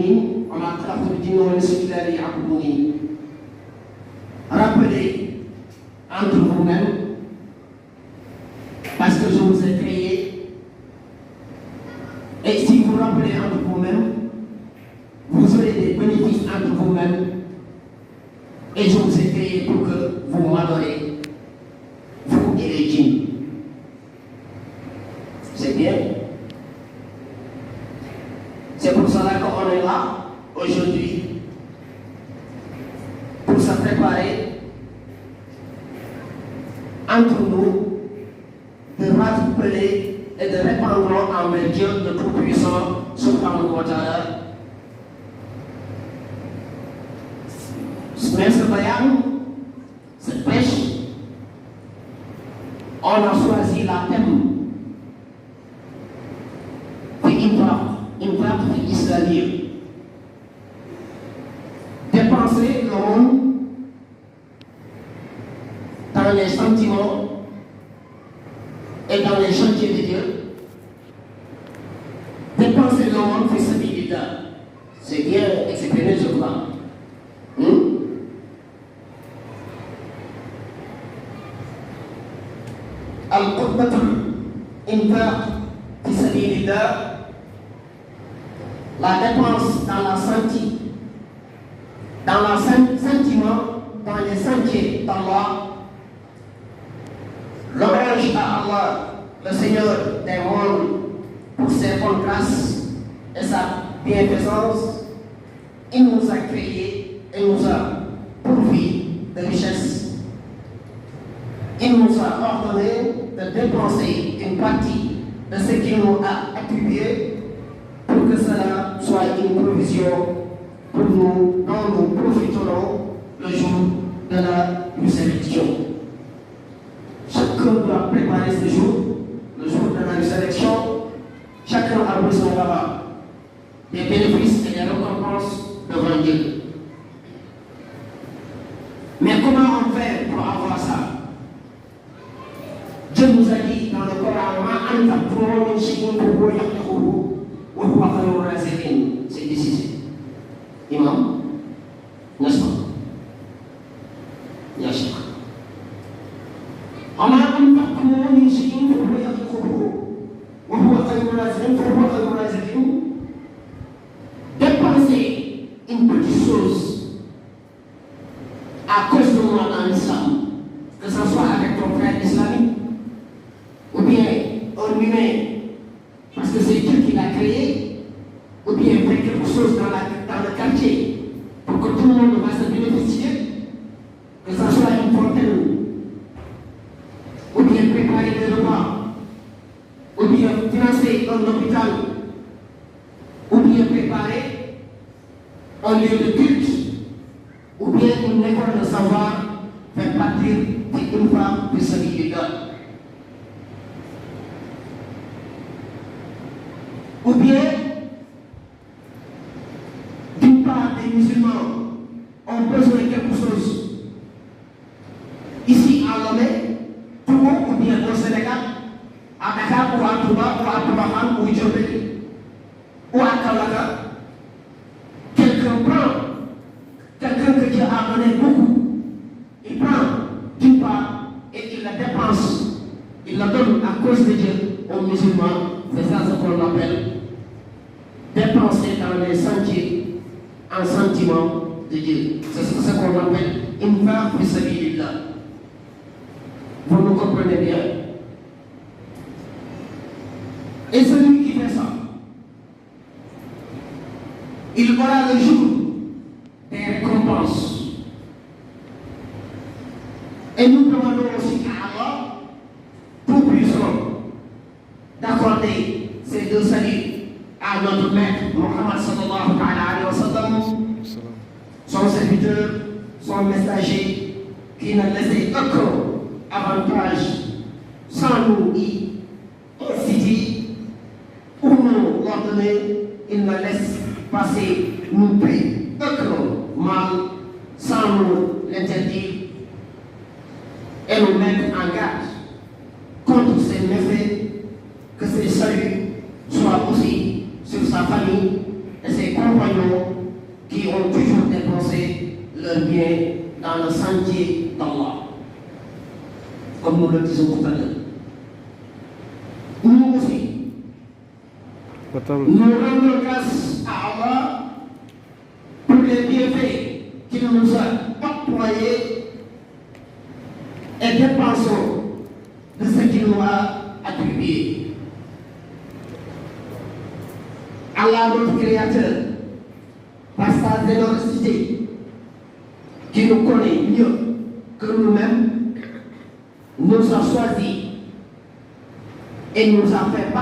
المؤمنين وما خلقت الجن والإنس إلا ليعبدون. Rappelez entre vous-mêmes, parce que je vous ai créé, et si vous rappelez entre vous-mêmes, vous aurez des bénéfices entre vous-mêmes, et je vous ai créé pour que vous m'adorez, vous et les djinns. C'est bien. C'est pour cela qu'on est là aujourd'hui, pour se préparer entre nous, de rappeler et de répandre envers Dieu le Tout-Puissant, subhanahu wa ta'ala. Mais ce voyage, cette pêche, on a choisi la thème une vague islamique. Dépenser le monde dans les sentiments et dans les chantiers de Dieu. Dépenser le monde fi sabilillah. C'est bien exprimé, je crois. Al-Qurbatul Infaq fi sabilillah. La dépense dans la senti, dans le sentiment, dans les sentiers d'Allah, l'hommage à Allah, le Seigneur des mondes, pour ses bonnes grâces et sa bienfaisance. Il nous a créés et nous a pourvu de richesses. Il nous a ordonné de dépenser une partie de ce qu'il nous a attribué pour que cela soit une provision pour nous, dont nous profiterons le jour de la résurrection. Chacun doit préparer ce jour, le jour de la résurrection. Chacun a besoin d'avoir des bénéfices et des récompenses devant Dieu. Mais comment on fait pour avoir ça? Dieu nous a dit dans le Coran, c'est décisif. Imam, n'est-ce pas? Yachik. Dépenser une petite chose à cause de moi dans l'islam, que ce soit avec ton frère islamique ou bien un humain, parce que c'est Dieu qui l'a créé, ou bien faire quelque chose dans le quartier pour que tout le monde va se bénéficier, que ce soit une fontaine, ou bien préparer des repas, ou bien financer un hôpital, ou bien préparer un lieu de culte, ou bien une école de savoir, faire partir d'une femme de sa vie de God. Ou bien, d'une part, des musulmans ont besoin de quelque chose. Ici à Lomé, Togo ou bien au Sénégal, à Dakar ou à Touba ou à Toubahan ou à Djobé ou à Kaolaga, quelqu'un que Dieu a donné beaucoup, il prend d'une part et il la dépense, il la donne à cause de Dieu aux musulmans. C'est ça ce qu'on appelle dépenser dans les sentiers en sentiment de Dieu. C'est ce qu'on appelle infaq fi sabilillah. Vous nous comprenez bien? Et celui qui fait ça, il aura le jour des récompenses. Et nous demandons aussi à Allah, Tout-Puissant, d'accorder ces deux saluts à notre maître Muhammad sallallahu alayhi wa sallam, son serviteur, son messager, qui n'a laissé aucun avantage sans nous y inciter ou nous ordonner. Il ne laisse passer nous payer aucun mal sans nous l'interdire et nous mettre en garde contre ces méfaits, que ces saluts soient aussi sur sa famille et ses compagnons compagnons qui ont toujours dépensé leur bien dans le sentier d'Allah. Comme nous le disons tout à l'heure. Nous aussi, nous rendons grâce à Allah pour les bienfaits qu'il nous a octroyés et dépensons de ce qu'il nous a attribué. Allah, notre Créateur, par sa générosité, qui nous connaît mieux que nous-mêmes, nous a choisis et nous a fait